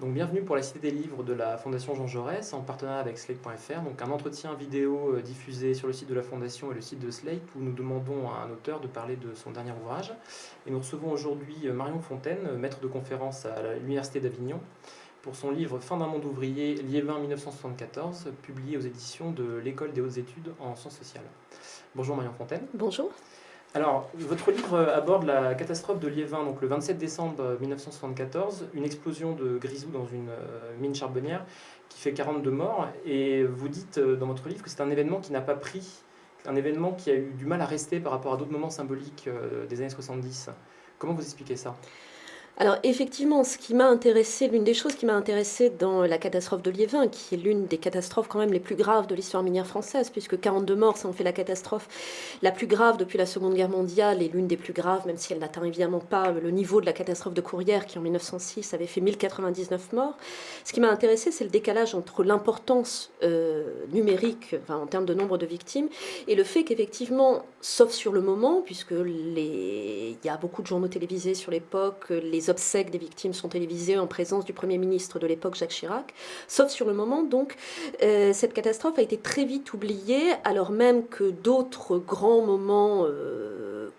Donc bienvenue pour la Cité des Livres de la Fondation Jean Jaurès en partenariat avec Slate.fr. Donc un entretien vidéo diffusé sur le site de la Fondation et le site de Slate où nous demandons à un auteur de parler de son dernier ouvrage. Et nous recevons aujourd'hui Marion Fontaine, maître de conférence à l'Université d'Avignon, pour son livre Fin d'un monde ouvrier, Liévin 1974, publié aux éditions de l'École des hautes études en sciences sociales. Bonjour Marion Fontaine. Bonjour. Alors, votre livre aborde la catastrophe de Liévin, donc le 27 décembre 1974, une explosion de grisou dans une mine charbonnière qui fait 42 morts. Et vous dites dans votre livre que c'est un événement qui n'a pas pris, un événement qui a eu du mal à rester par rapport à d'autres moments symboliques des années 70. Comment vous expliquez ça ? Alors effectivement, ce qui m'a intéressé, l'une des choses qui m'a intéressée dans la catastrophe de Liévin, qui est l'une des catastrophes quand même les plus graves de l'histoire minière française, puisque 42 morts, ça en fait la catastrophe la plus grave depuis la Seconde Guerre mondiale et l'une des plus graves, même si elle n'atteint évidemment pas le niveau de la catastrophe de Courrières, qui en 1906 avait fait 1099 morts. Ce qui m'a intéressé, c'est le décalage entre l'importance numérique, enfin, en termes de nombre de victimes, et le fait qu'effectivement, sauf sur le moment, puisque il y a beaucoup de journaux télévisés sur l'époque, les obsèques des victimes sont télévisées en présence du Premier ministre de l'époque, Jacques Chirac. Sauf sur le moment, donc, cette catastrophe a été très vite oubliée, alors même que d'autres grands moments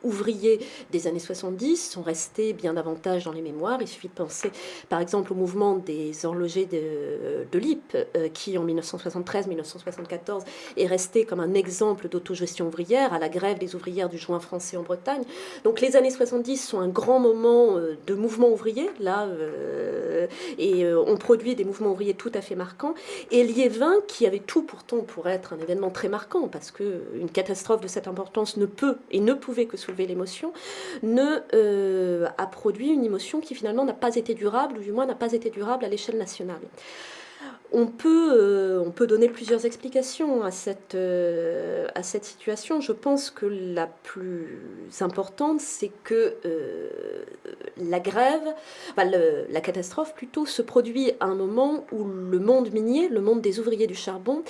ouvriers des années 70 sont restés bien davantage dans les mémoires. Il suffit de penser, par exemple, au mouvement des horlogers de l'IP, qui, en 1973-1974, est resté comme un exemple d'autogestion ouvrière, à la grève des ouvrières du joint français en Bretagne. Donc les années 70 sont un grand moment de mouvement ouvrier, là, et on produit des mouvements ouvriers tout à fait marquants. Et Liévin, qui avait tout pourtant pour être un événement très marquant, parce qu'une catastrophe de cette importance ne peut et ne pouvait que soulever l'émotion, a produit une émotion qui finalement n'a pas été durable, ou du moins n'a pas été durable à l'échelle nationale. On peut donner plusieurs explications à cette situation. Je pense que la plus importante, c'est que la grève, enfin la catastrophe plutôt, se produit à un moment où le monde minier, le monde des ouvriers du charbon,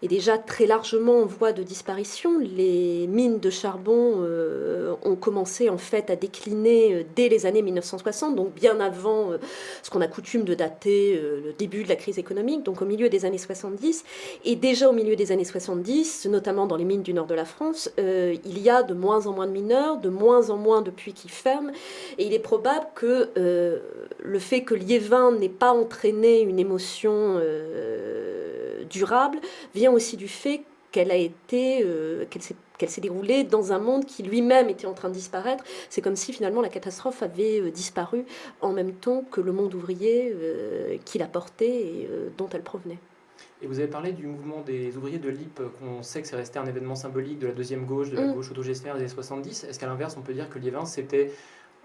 est déjà très largement en voie de disparition. Les mines de charbon ont commencé en fait à décliner dès les années 1960, donc bien avant ce qu'on a coutume de dater le début de la crise économique, donc au milieu des années 70. Et déjà au milieu des années 70, notamment dans les mines du nord de la France, il y a de moins en moins de mineurs, de moins en moins de puits qui ferment. Et il est probable que le fait que Liévin n'ait pas entraîné une émotion durable vient aussi du fait qu'elle s'est déroulée dans un monde qui lui-même était en train de disparaître. C'est comme si finalement la catastrophe avait disparu en même temps que le monde ouvrier qui la portait et dont elle provenait. Et vous avez parlé du mouvement des ouvriers de l'IP, qu'on sait que c'est resté un événement symbolique de la deuxième gauche, de la gauche autogestionnaire des années 70. Est-ce qu'à l'inverse, on peut dire que Liévin, c'était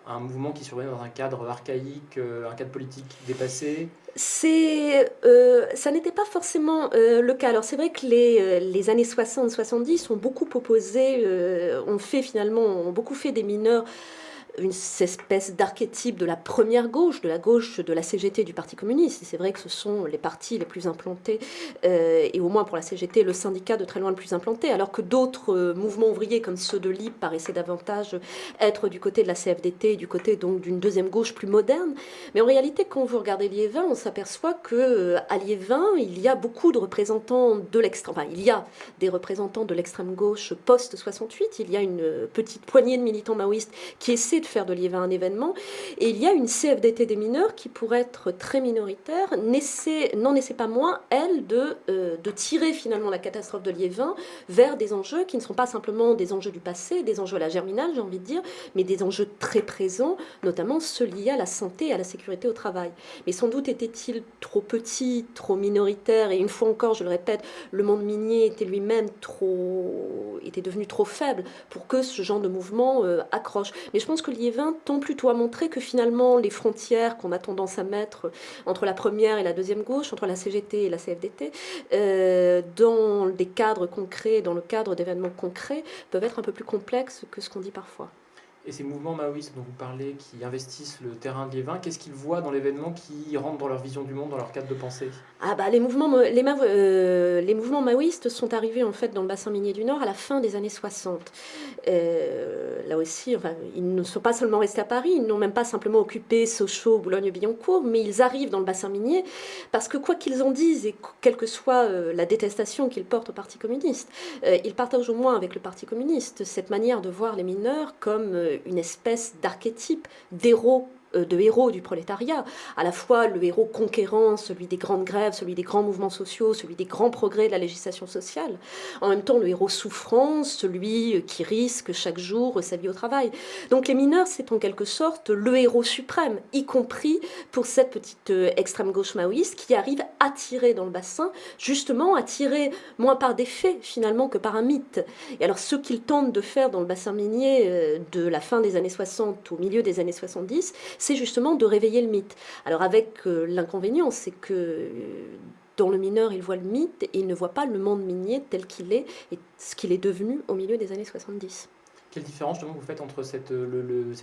un mouvement qui survenait dans un cadre archaïque, un cadre politique dépassé? Ça n'était pas forcément le cas. Alors c'est vrai que les années 60-70 ont beaucoup opposé, ont beaucoup fait des mineurs une espèce d'archétype de la première gauche, de la gauche de la CGT du Parti communiste. Et c'est vrai que ce sont les partis les plus implantés, et au moins pour la CGT, le syndicat de très loin le plus implanté, alors que d'autres mouvements ouvriers comme ceux de l'IP paraissaient davantage être du côté de la CFDT, du côté donc d'une deuxième gauche plus moderne. Mais en réalité, quand vous regardez Liévin, on s'aperçoit que à Liévin, il y a beaucoup de représentants de l'extrême, enfin, il y a des représentants de l'extrême gauche post-68. Il y a une petite poignée de militants maoïstes qui essaient de faire de Liévin un événement. Et il y a une CFDT des mineurs qui, pour être très minoritaire, n'en essaie pas moins, elle, de tirer finalement la catastrophe de Liévin vers des enjeux qui ne sont pas simplement des enjeux du passé, des enjeux à la germinale, j'ai envie de dire, mais des enjeux très présents, notamment ceux liés à la santé et à la sécurité au travail. Mais sans doute était-il trop petit, trop minoritaire, et une fois encore, je le répète, le monde minier était devenu trop faible pour que ce genre de mouvement accroche. Mais je pense que Liévin tend plutôt à montrer que finalement les frontières qu'on a tendance à mettre entre la première et la deuxième gauche, entre la CGT et la CFDT, dans des cadres concrets, dans le cadre d'événements concrets, peuvent être un peu plus complexes que ce qu'on dit parfois. Et ces mouvements maoïstes dont vous parlez, qui investissent le terrain de Liévin, qu'est-ce qu'ils voient dans l'événement qui rentre dans leur vision du monde, dans leur cadre de pensée? Ah bah, les mouvements maoïstes sont arrivés en fait dans le bassin minier du Nord à la fin des années 60. Là aussi, enfin, ils ne sont pas seulement restés à Paris, ils n'ont même pas simplement occupé Sochaux, Boulogne-Billancourt, mais ils arrivent dans le bassin minier parce que quoi qu'ils en disent et quelle que soit la détestation qu'ils portent au Parti communiste, ils partagent au moins avec le Parti communiste cette manière de voir les mineurs comme une espèce d'archétype de héros du prolétariat, à la fois le héros conquérant, celui des grandes grèves, celui des grands mouvements sociaux, celui des grands progrès de la législation sociale, en même temps le héros souffrant, celui qui risque chaque jour sa vie au travail. Donc les mineurs, c'est en quelque sorte le héros suprême, y compris pour cette petite extrême gauche maoïste qui arrive attirée dans le bassin, justement attirée moins par des faits finalement que par un mythe. Et alors ce qu'ils tentent de faire dans le bassin minier de la fin des années 60 au milieu des années 70, c'est justement de réveiller le mythe. Alors avec l'inconvénient, c'est que dans le mineur, il voit le mythe et il ne voit pas le monde minier tel qu'il est et ce qu'il est devenu au milieu des années 70. Quelle différence justement vous faites entre cette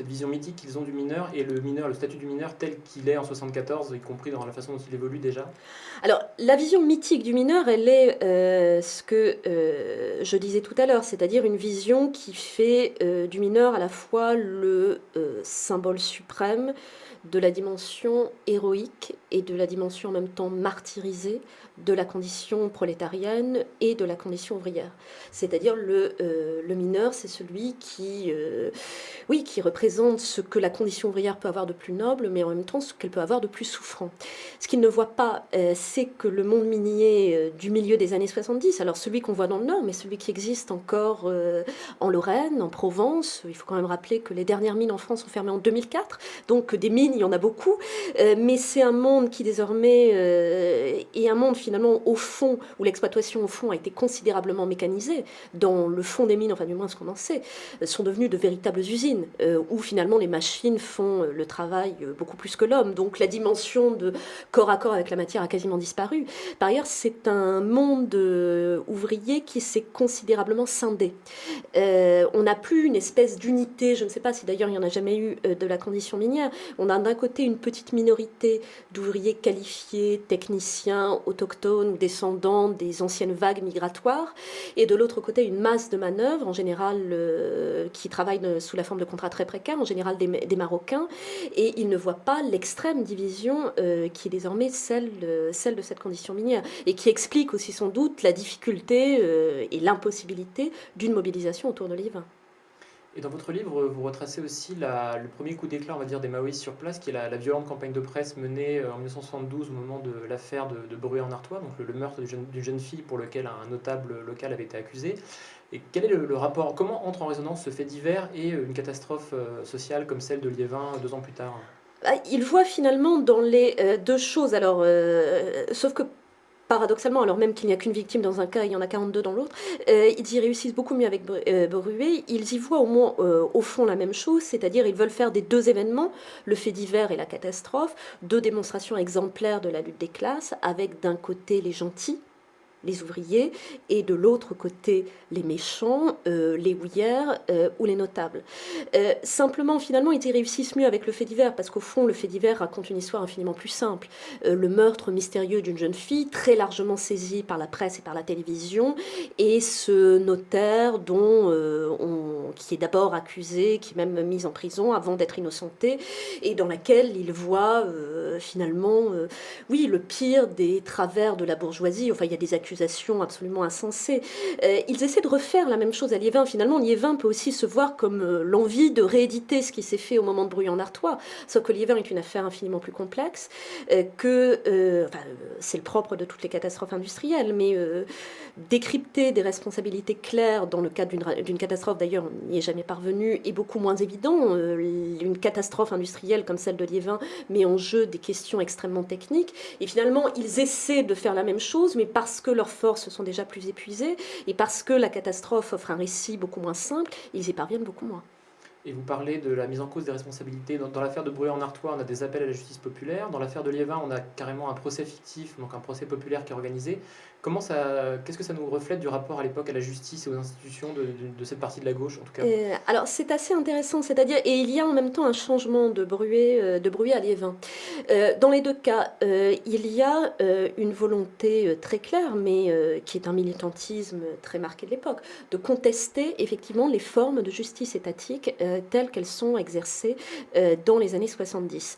vision mythique qu'ils ont du mineur et le mineur, le statut du mineur tel qu'il est en 74, y compris dans la façon dont il évolue déjà? Alors, la vision mythique du mineur, elle est ce que je disais tout à l'heure, c'est-à-dire une vision qui fait du mineur à la fois le symbole suprême de la dimension héroïque et de la dimension en même temps martyrisée de la condition prolétarienne et de la condition ouvrière. C'est-à-dire le mineur, c'est celui oui, qui représente ce que la condition ouvrière peut avoir de plus noble, mais en même temps ce qu'elle peut avoir de plus souffrant. Ce qu'il ne voit pas, c'est que le monde minier du milieu des années 70, alors celui qu'on voit dans le Nord, mais celui qui existe encore en Lorraine, en Provence, il faut quand même rappeler que les dernières mines en France ont fermé en 2004, donc des mines, il y en a beaucoup, mais c'est un monde qui désormais est un monde finalement au fond, où l'exploitation au fond a été considérablement mécanisée, dans le fond des mines, enfin du moins ce qu'on en sait, sont devenues de véritables usines, où finalement les machines font le travail beaucoup plus que l'homme, donc la dimension de corps à corps avec la matière a quasiment disparu. Par ailleurs, c'est un monde ouvrier qui s'est considérablement scindé. On n'a plus une espèce d'unité, je ne sais pas si d'ailleurs il n'y en a jamais eu de la condition minière. On a d'un côté une petite minorité d'ouvriers qualifiés, techniciens, autochtones ou descendants des anciennes vagues migratoires, et de l'autre côté une masse de manœuvres, en général qui travaillent sous la forme de contrats très précaires, en général des Marocains, et ils ne voient pas l'extrême division qui est désormais celle de cette condition minière, et qui explique aussi sans doute la difficulté et l'impossibilité d'une mobilisation autour de Liévin. Et dans votre livre, vous retracez aussi le premier coup d'éclat, on va dire, des maoïstes sur place, qui est la violente campagne de presse menée en 1972 au moment de l'affaire de Bruay-en-Artois, donc le meurtre d'une jeune fille pour lequel un notable local avait été accusé. Et quel est le rapport, comment entre en résonance ce fait divers et une catastrophe sociale comme celle de Liévin 2 ans plus tard? Il voit finalement dans les deux choses, alors, sauf que paradoxalement, alors même qu'il n'y a qu'une victime dans un cas, il y en a 42 dans l'autre, ils y réussissent beaucoup mieux avec Bruay. Ils y voient au moins au fond la même chose, c'est-à-dire ils veulent faire des deux événements, le fait divers et la catastrophe, deux démonstrations exemplaires de la lutte des classes, avec d'un côté les gentils, les ouvriers, et de l'autre côté les méchants, les houillères ou les notables. Simplement, finalement, ils y réussissent mieux avec le fait divers, parce qu'au fond, le fait divers raconte une histoire infiniment plus simple. Le meurtre mystérieux d'une jeune fille, très largement saisi par la presse et par la télévision, et ce notaire qui est d'abord accusé, qui est même mis en prison avant d'être innocenté, et dans laquelle il voit finalement, oui, le pire des travers de la bourgeoisie. Enfin, il y a des accusations absolument insensées. Ils essaient de refaire la même chose à Liévin. Finalement, Liévin peut aussi se voir comme l'envie de rééditer ce qui s'est fait au moment de Bruay-en-Artois, sauf que Liévin est une affaire infiniment plus complexe, c'est le propre de toutes les catastrophes industrielles, mais décrypter des responsabilités claires dans le cadre d'une catastrophe, d'ailleurs on n'y est jamais parvenu, est beaucoup moins évident. Une catastrophe industrielle comme celle de Liévin met en jeu des questions extrêmement techniques, et finalement ils essaient de faire la même chose, mais parce que leurs forces sont déjà plus épuisées, et parce que la catastrophe offre un récit beaucoup moins simple, ils y parviennent beaucoup moins. Et vous parlez de la mise en cause des responsabilités. Dans l'affaire de Bruay-en-Artois, on a des appels à la justice populaire. Dans l'affaire de Liévin, on a carrément un procès fictif, donc un procès populaire qui est organisé. Qu'est-ce que ça nous reflète du rapport à l'époque à la justice et aux institutions de cette partie de la gauche, en tout cas? Alors c'est assez intéressant, c'est-à-dire, et il y a en même temps un changement de Bruet à Liévin. Dans les deux cas, il y a une volonté très claire, mais qui est un militantisme très marqué de l'époque, de contester effectivement les formes de justice étatique telles qu'elles sont exercées dans les années 70.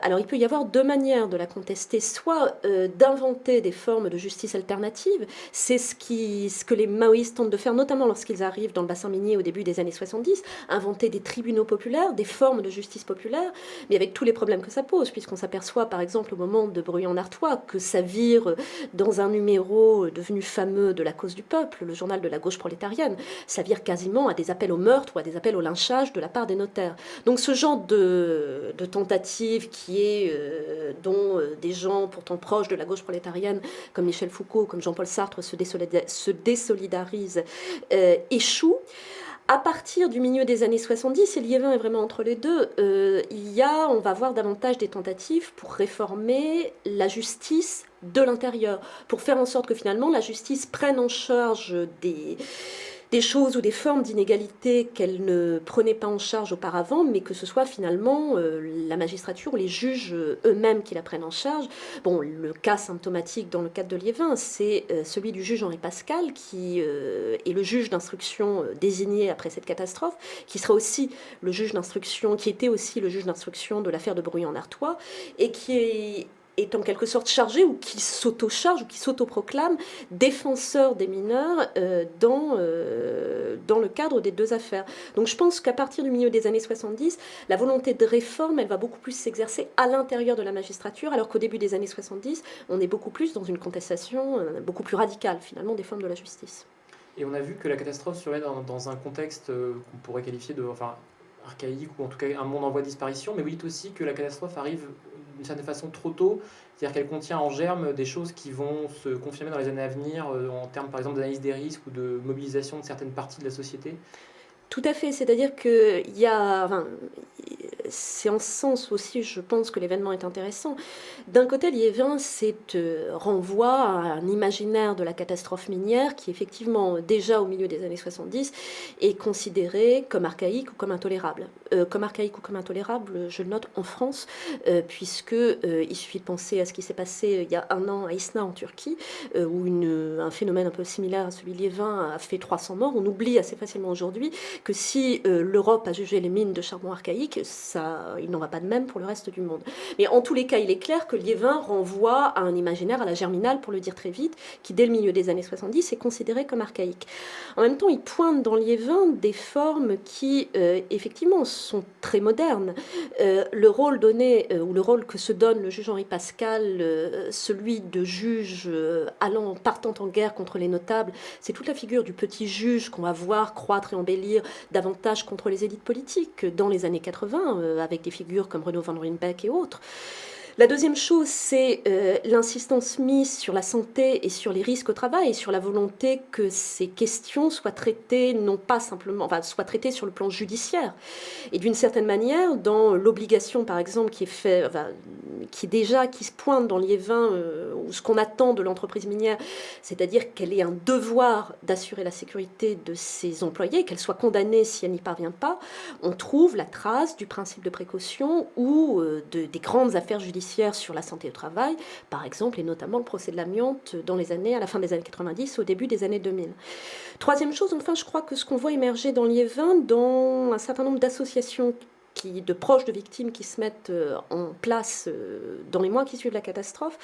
Alors il peut y avoir deux manières de la contester, soit d'inventer des formes de justice alternatives, c'est ce que les maoïstes tentent de faire, notamment lorsqu'ils arrivent dans le bassin minier au début des années 70, inventer des tribunaux populaires, des formes de justice populaire, mais avec tous les problèmes que ça pose, puisqu'on s'aperçoit par exemple au moment de Bruy-en-Artois que ça vire dans un numéro devenu fameux de La Cause du Peuple, le journal de la gauche prolétarienne, ça vire quasiment à des appels au meurtre ou à des appels au lynchage de la part des notaires. Donc ce genre de tentative qui est dont des gens pourtant proches de la gauche prolétarienne comme Michel Foucault, comme Jean-Paul Sartre se désolidarisent, échoue. À partir du milieu des années 70, et Liévin est vraiment entre les deux, on va voir davantage des tentatives pour réformer la justice de l'intérieur, pour faire en sorte que finalement la justice prenne en charge des choses ou des formes d'inégalité qu'elle ne prenait pas en charge auparavant, mais que ce soit finalement la magistrature ou les juges eux-mêmes qui la prennent en charge. Bon, le cas symptomatique dans le cadre de Liévin, c'est celui du juge Henri Pascal, qui est le juge d'instruction désigné après cette catastrophe, qui sera aussi le juge d'instruction, qui était aussi le juge d'instruction de l'affaire de Bruy-en-Artois, et qui est en quelque sorte chargé ou qui s'auto-charge ou qui s'auto-proclame défenseur des mineurs dans le cadre des deux affaires. Donc je pense qu'à partir du milieu des années 70, la volonté de réforme, elle va beaucoup plus s'exercer à l'intérieur de la magistrature, alors qu'au début des années 70, on est beaucoup plus dans une contestation beaucoup plus radicale finalement des formes de la justice. Et on a vu que la catastrophe survient dans un contexte qu'on pourrait qualifier de archaïque, ou en tout cas un monde en voie de disparition, mais vous dites aussi que la catastrophe arrive d'une certaine façon trop tôt, c'est-à-dire qu'elle contient en germe des choses qui vont se confirmer dans les années à venir, en termes par exemple d'analyse des risques ou de mobilisation de certaines parties de la société. Tout à fait, c'est-à-dire que c'est en ce sens aussi, je pense que l'événement est intéressant. D'un côté, Liévin renvoie à un imaginaire de la catastrophe minière qui, effectivement, déjà au milieu des années 70, est considéré comme archaïque ou comme intolérable. Comme archaïque ou comme intolérable, je le note en France, puisque il suffit de penser à ce qui s'est passé il y a un an à Isna en Turquie, où un phénomène un peu similaire à celui de Liévin a fait 300 morts. On oublie assez facilement aujourd'hui que si l'Europe a jugé les mines de charbon archaïques, il n'en va pas de même pour le reste du monde. Mais en tous les cas, il est clair que Liévin renvoie à un imaginaire, à la Germinal, pour le dire très vite, qui dès le milieu des années 70 est considéré comme archaïque. En même temps, il pointe dans Liévin des formes qui, effectivement, sont très modernes. Le rôle donné, ou le rôle que se donne le juge Henri Pascal, celui de juge partant en guerre contre les notables, c'est toute la figure du petit juge qu'on va voir croître et embellir davantage contre les élites politiques dans les années 80, avec des figures comme Renaud van Riebeeck et autres. La deuxième chose, c'est l'insistance mise sur la santé et sur les risques au travail, et sur la volonté que ces questions soient traitées, non pas simplement, soient traitées sur le plan judiciaire. Et d'une certaine manière, dans l'obligation, par exemple, qui se pointe dans Liévin, ou ce qu'on attend de l'entreprise minière, c'est-à-dire qu'elle ait un devoir d'assurer la sécurité de ses employés, qu'elle soit condamnée si elle n'y parvient pas, on trouve la trace du principe de précaution ou des grandes affaires judiciaires sur la santé au travail, par exemple, et notamment le procès de l'amiante à la fin des années 90, au début des années 2000. Troisième chose, enfin, je crois que ce qu'on voit émerger dans Liévin, dans un certain nombre d'associations de proches de victimes qui se mettent en place dans les mois qui suivent la catastrophe,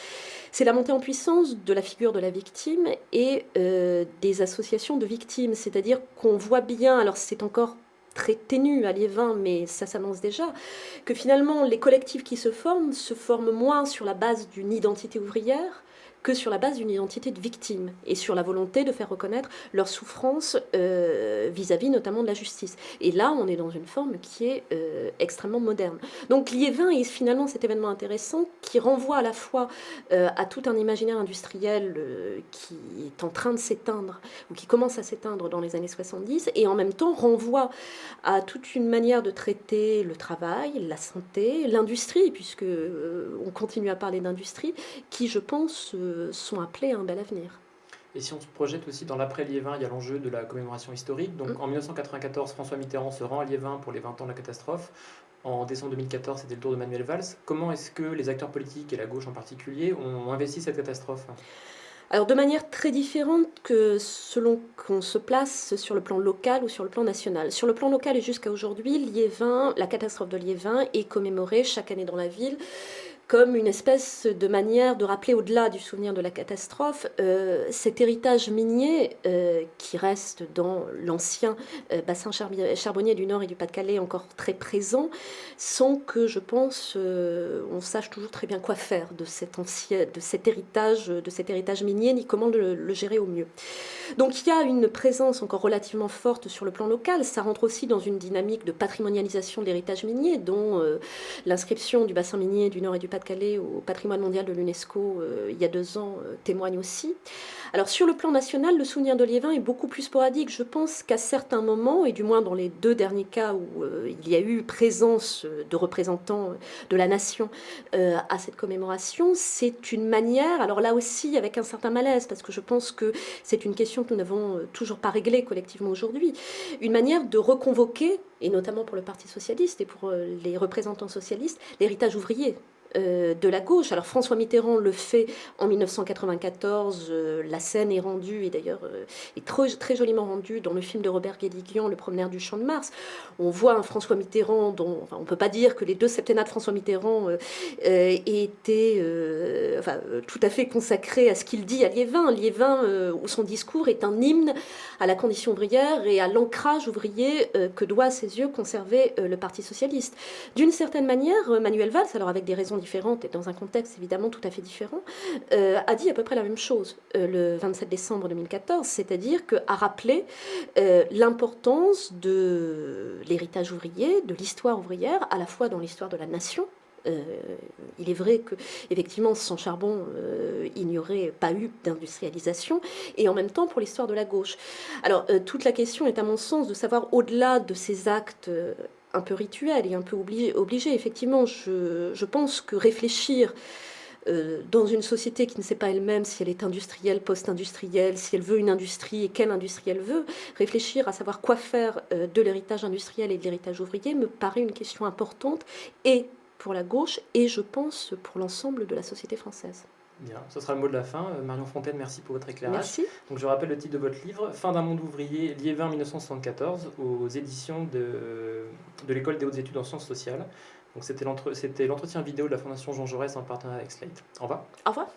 c'est la montée en puissance de la figure de la victime et des associations de victimes. C'est-à-dire qu'on voit bien, alors c'est encore très ténue à Liévin, mais ça s'annonce déjà, que finalement les collectifs qui se forment moins sur la base d'une identité ouvrière que sur la base d'une identité de victime et sur la volonté de faire reconnaître leur souffrance vis-à-vis notamment de la justice. Et là, on est dans une forme qui est extrêmement moderne. Donc Liévin est finalement cet événement intéressant qui renvoie à la fois à tout un imaginaire industriel qui est en train de s'éteindre ou qui commence à s'éteindre dans les années 70 et en même temps renvoie à toute une manière de traiter le travail, la santé, l'industrie, puisque on continue à parler d'industrie, qui, je pense, sont appelés à un bel avenir. Et si on se projette aussi dans l'après-Liévin, il y a l'enjeu de la commémoration historique. Donc en 1994, François Mitterrand se rend à Liévin pour les 20 ans de la catastrophe. En décembre 2014, c'était le tour de Manuel Valls. Comment est-ce que les acteurs politiques, et la gauche en particulier, ont investi cette catastrophe? Alors de manière très différente que selon qu'on se place sur le plan local ou sur le plan national. Sur le plan local et jusqu'à aujourd'hui, Liévin, la catastrophe de Liévin est commémorée chaque année dans la ville comme une espèce de manière de rappeler, au-delà du souvenir de la catastrophe, cet héritage minier qui reste dans l'ancien bassin charbonnier du Nord et du Pas-de-Calais encore très présent, sans que, je pense, on sache toujours très bien quoi faire de cet héritage minier, ni comment le gérer au mieux. Donc il y a une présence encore relativement forte sur le plan local. Ça rentre aussi dans une dynamique de patrimonialisation de l'héritage minier, dont l'inscription du bassin minier du Nord et du Pas-de-Calais au patrimoine mondial de l'UNESCO il y a 2 ans témoigne aussi. Alors sur le plan national, le souvenir de Liévin est beaucoup plus sporadique. Je pense qu'à certains moments, et du moins dans les 2 derniers cas où il y a eu présence de représentants de la nation à cette commémoration, c'est une manière, alors là aussi avec un certain malaise, parce que je pense que c'est une question que nous n'avons toujours pas réglée collectivement aujourd'hui, une manière de reconvoquer, et notamment pour le Parti socialiste et pour les représentants socialistes, l'héritage ouvrier de la gauche. Alors François Mitterrand le fait en 1994, la scène est rendue, et d'ailleurs est très joliment rendue dans le film de Robert Guédiguian, Le Promeneur du Champ de Mars. On voit un François Mitterrand dont, enfin, on ne peut pas dire que les 2 septennats de François Mitterrand étaient tout à fait consacrés à ce qu'il dit à Liévin. Liévin, où son discours est un hymne à la condition ouvrière et à l'ancrage ouvrier que doit à ses yeux conserver le Parti socialiste. D'une certaine manière, Manuel Valls, alors avec des raisons différentes et dans un contexte évidemment tout à fait différent, a dit à peu près la même chose le 27 décembre 2014, c'est-à-dire qu'à rappeler l'importance de l'héritage ouvrier, de l'histoire ouvrière, à la fois dans l'histoire de la nation. Il est vrai que, effectivement, sans charbon, il n'y aurait pas eu d'industrialisation, et en même temps pour l'histoire de la gauche. Alors, toute la question est, à mon sens, de savoir, au-delà de ces actes un peu rituels et un peu obligés, effectivement, je pense que réfléchir dans une société qui ne sait pas elle-même si elle est industrielle, post-industrielle, si elle veut une industrie et quelle industrie elle veut, réfléchir à savoir quoi faire de l'héritage industriel et de l'héritage ouvrier me paraît une question importante, et pour la gauche, et je pense pour l'ensemble de la société française. Bien, ce sera le mot de la fin. Marion Fontaine, merci pour votre éclairage. Merci. Donc je rappelle le titre de votre livre, Fin d'un monde ouvrier, Liévin 1974, aux éditions de l'École des hautes études en sciences sociales. Donc c'était l'entretien vidéo de la Fondation Jean Jaurès en partenariat avec Slate. Au revoir. Au revoir.